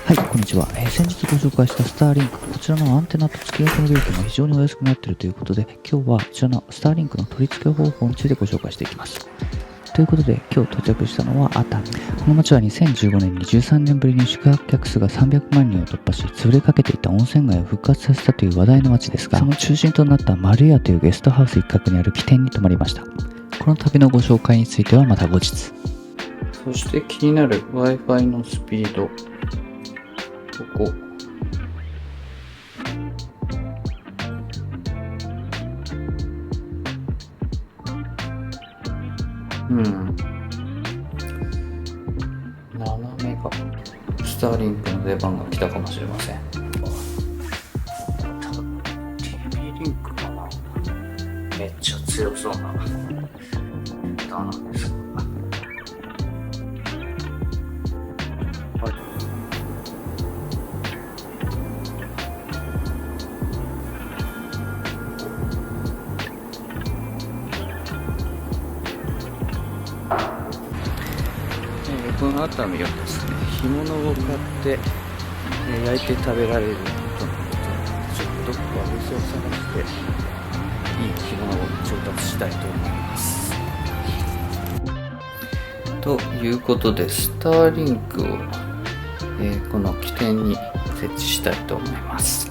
はい、こんにちは。先日ご紹介したスターリンク、こちらのアンテナと付け合わせの料金も非常にお安くなっているということで、今日はこちらのスターリンクの取り付け方法についてご紹介していきます。ということで、今日到着したのは熱海。この町は2015年に13年ぶりに宿泊客数が300万人を突破し、潰れかけていた温泉街を復活させたという話題の町ですが、その中心となった丸屋というゲストハウス一角にある起点に泊まりました。この旅のご紹介についてはまた後日。そして気になる Wi-Fi のスピード。ここ。7メガ。スターリンクの出番が来たかもしれません。TP リンクかな。めっちゃ強そうな歌なんですが。この熱海はですね、干物を買って焼いて食べられるとのことなので、ちょっとどこかお店を探していい干物を調達したいと思います。ということで、スターリンクを、この起点に設置したいと思います。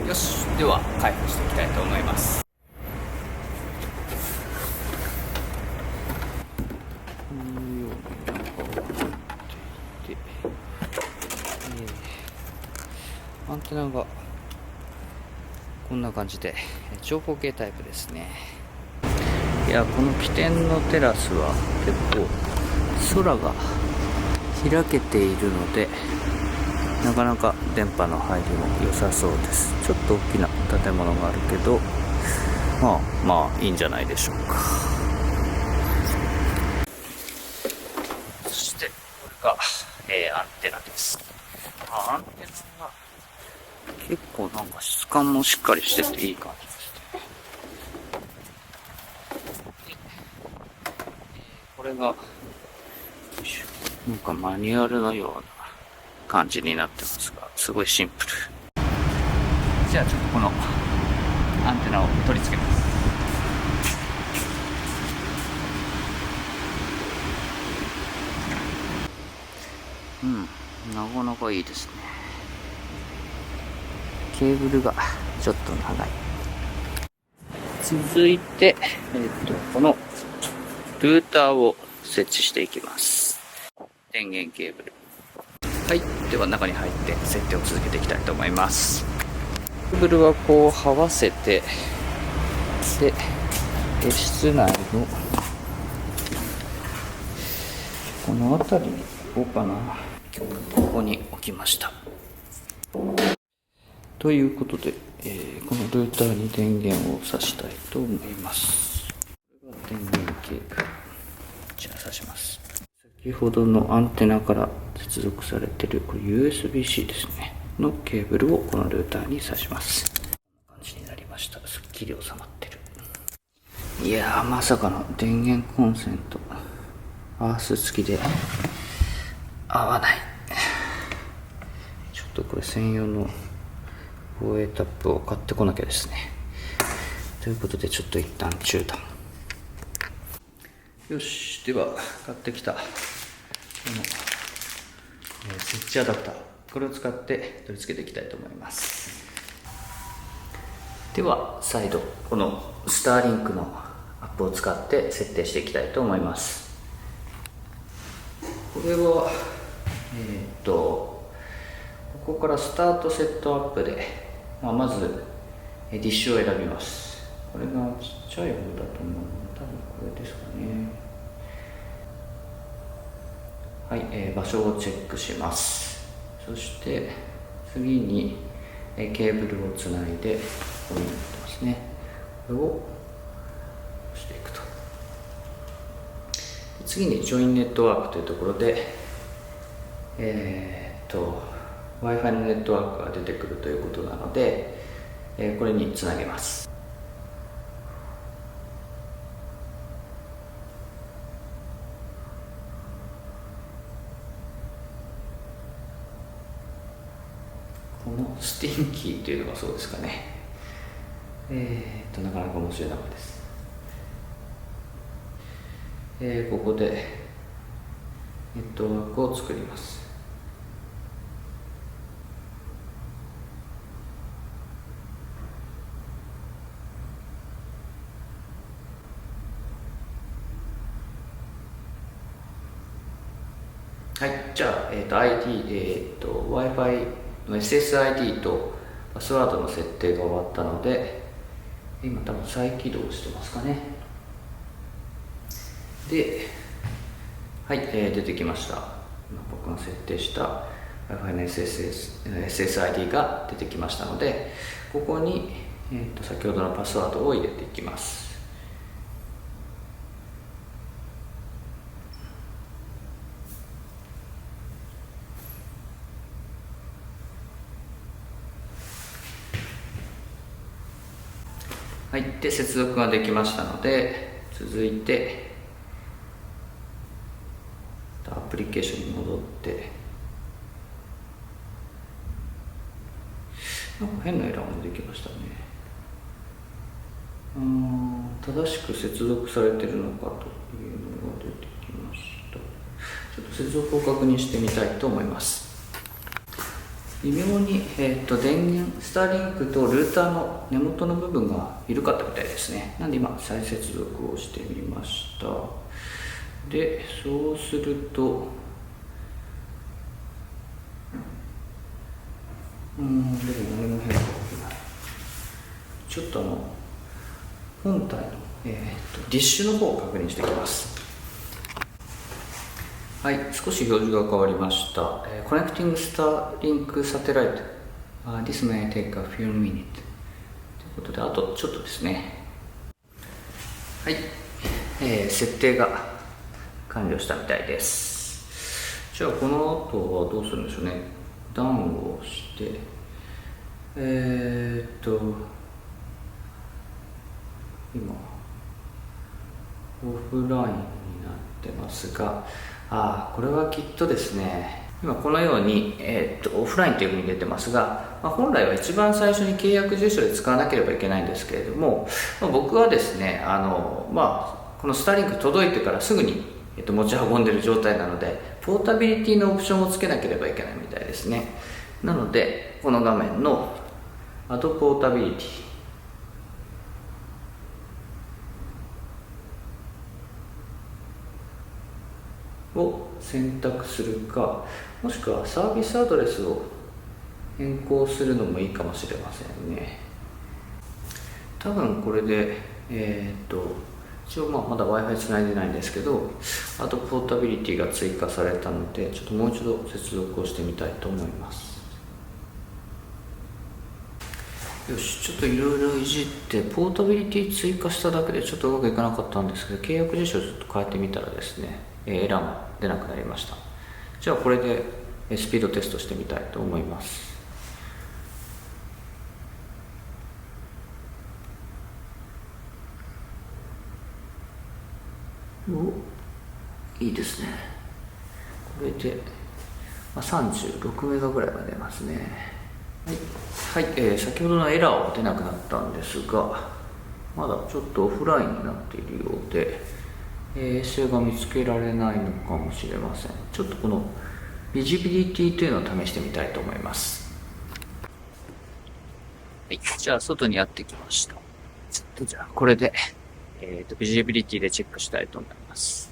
よし、では開封していきたいと思います。このように中を開けていて、アンテナがこんな感じで長方形タイプですね。いや、この起点のテラスは結構空が開けているので、なかなか電波の入りも良さそうです。ちょっと大きな建物があるけど、まあいいんじゃないでしょうか。そしてこれが、アンテナです。アンテナが結構なんか質感もしっかりしてていい感じですね。これがなんかマニュアルのような感じになってますが、すごいシンプル。じゃあちょっとこのアンテナを取り付けます。なかなかいいですね。ケーブルがちょっと長い。続いて、このルーターを設置していきます。電源ケーブル。はい、では中に入って設定を続けていきたいと思います。ケーブルはこう這わせて、で、室内のこの辺りに置こうかな。ここに置きました。ということで、このルーターに電源を挿したいと思います。これが電源ケーブル。じゃあ挿します。先ほどのアンテナから接続されているこれ USB-C ですねのケーブルをこのルーターに挿します。こんな感じになりました。すっきり収まってる。いやー、まさかの電源コンセントアース付きで合わない。ちょっとこれ専用の防衛タップを買ってこなきゃですね。ということでちょっと一旦中断。よし、では買ってきたこの、設置アダプター、これを使って取り付けていきたいと思います。では再度このスターリンクのアップを使って設定していきたいと思います。これはここからスタートセットアップで、まずディッシュを選びます。これがちっちゃい方だと思うので、多分これですかね。はい、場所をチェックします。そして次に、ケーブルをつないでここになってますね。これを押していくと。次にジョインネットワークというところでWi-Fi のネットワークが出てくるということなので、これにつなげます。このスティンキーというのがそうですかね。なかなか面白い名前です。ここでネットワークを作ります。はい、じゃあ、Wi-Fi の SSID とパスワードの設定が終わったので、今多分再起動してますかね。で、はい、出てきました。今僕が設定した Wi-Fi の SSID が出てきましたので、ここに、先ほどのパスワードを入れていきます。はい、で接続ができましたので、続いてアプリケーションに戻って、なんか変なエラーもできましたね。正しく接続されてるのかというのが出てきました。ちょっと接続を確認してみたいと思います。微妙に、電源、スターリンクとルーターの根元の部分が緩かったみたいですね。なんで今再接続をしてみました。で、そうするとでも何も変化が起きない。ちょっと本体の、ディッシュの方を確認していきます。はい、少し表示が変わりました。Connecting Starlink Satellite. This may take a few minutes. ということで、あとちょっとですね。はい、設定が完了したみたいです。じゃあ、この後はどうするんでしょうね。ダウンをして、今、オフラインになってますが、これはきっとですね、今このように、オフラインというふうに出てますが、本来は一番最初に契約住所で使わなければいけないんですけれども、僕はですね、このスターリンク届いてからすぐに、持ち運んでいる状態なので、ポータビリティのオプションをつけなければいけないみたいですね。なので、この画面の Add Portabilityを選択するか、もしくはサービスアドレスを変更するのもいいかもしれませんね。多分これで、一応まだ Wi-Fi つないでないんですけど、あとポータビリティが追加されたので、ちょっともう一度接続をしてみたいと思います。よし、ちょっといろいろいじって、ポータビリティ追加しただけでちょっとうまくいかなかったんですけど、契約住所をちょっと変えてみたらですね、エラーも出なくなりました。じゃあこれでスピードテストしてみたいと思います。いいですね。これで、36メガぐらいが出ますね。はい、先ほどのエラーは出なくなったんですが、まだちょっとオフラインになっているようで、衛星が見つけられないのかもしれません。ちょっとこのビジビリティというのを試してみたいと思います。はい、じゃあ外にやってきました。ちょっとじゃあこれで、ビジビリティでチェックしたいと思います。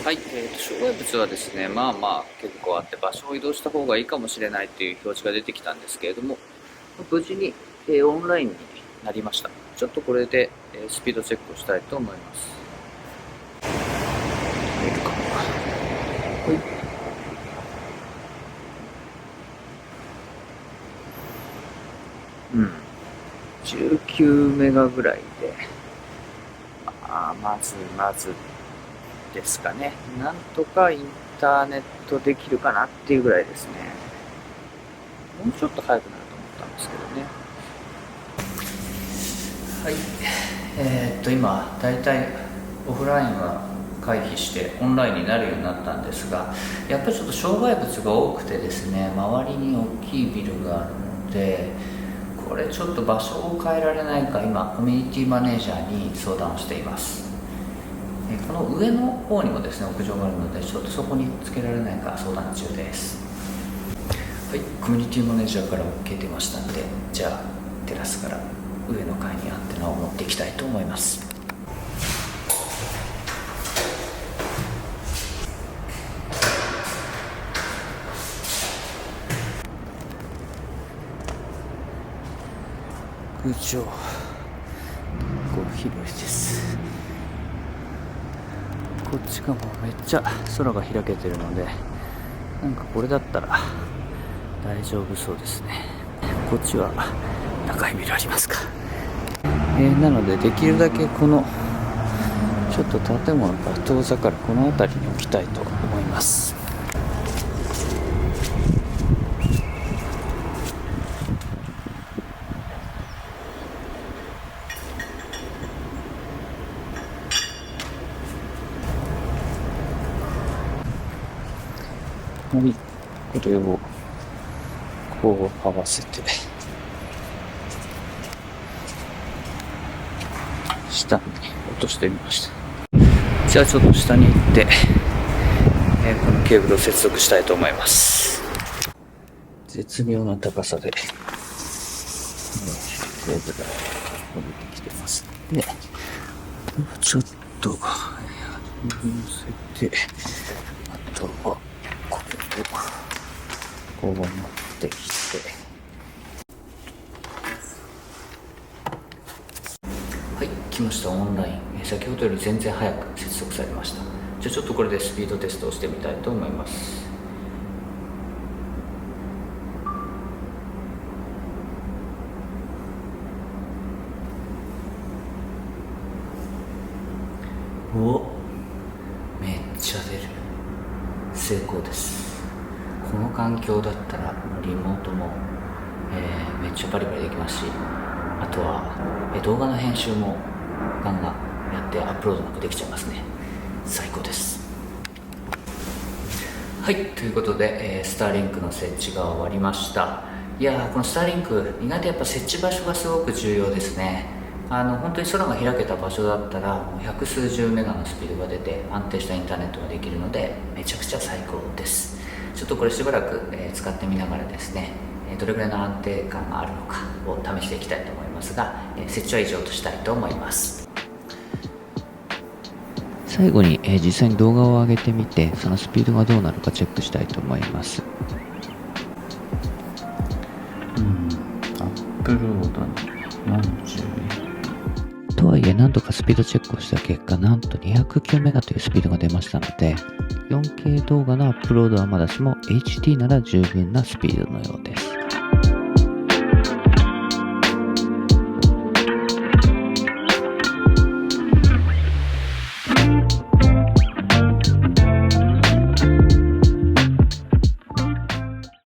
はい、障害物はですね、まあまあ結構あって場所を移動した方がいいかもしれないという表示が出てきたんですけれども、無事に、オンラインになりました。ちょっとこれで、スピードチェックをしたいと思います。入るかな。はい。19メガぐらいで、まずですかね。なんとかインターネットできるかなっていうぐらいですね。もうちょっと早くなると思ったんですけどね。はい。今、だいたいオフラインは回避してオンラインになるようになったんですが、やっぱりちょっと障害物が多くてですね、周りに大きいビルがあるので、これちょっと場所を変えられないか今コミュニティマネージャーに相談をしています。この上の方にもですね屋上があるのでちょっとそこにつけられないか相談中です。はい、コミュニティマネージャーから OK 出ましたので、じゃあテラスから上の階にアンテナを持っていきたいと思います。屋上結構広いです。こっちがもうめっちゃ空が開けてるので、なんかこれだったら大丈夫そうですね。こっちは高いビルありますか。なのでできるだけこのちょっと建物から遠ざかるこの辺りに置きたいと思います。はい、これをこう合わせて下に落としてみました。じゃあちょっと下に行って、このケーブルを接続したいと思います。絶妙な高さで、ケーブルが伸びてきてますので、ちょっと乗せて、あとはこれをこう持ってきて、はい、来ました。オンライン。先ほどより全然早く接続されました。じゃあちょっとこれでスピードテストをしてみたいと思います。お、めっちゃ出る。成功です。この環境だったらリモートも、めっちゃバリバリできますし、あとは、動画の編集もガンガンやってアップロードなくできちゃいますね。最高です。はい、ということで、スターリンクの設置が終わりました。いやー、このスターリンク意外とやっぱ設置場所がすごく重要ですね。本当に空が開けた場所だったらもう百数十メガのスピードが出て安定したインターネットができるのでめちゃくちゃ最高です。ちょっとこれしばらく、使ってみながらですね、どれぐらいの安定感があるのかを試していきたいと思いますが、設置は以上としたいと思います。最後に、実際に動画を上げてみてそのスピードがどうなるかチェックしたいと思います。アップロードに40とはいえ何度かスピードチェックをした結果なんと209メガというスピードが出ましたので 4K 動画のアップロードはまだしも HD なら十分なスピードのようです。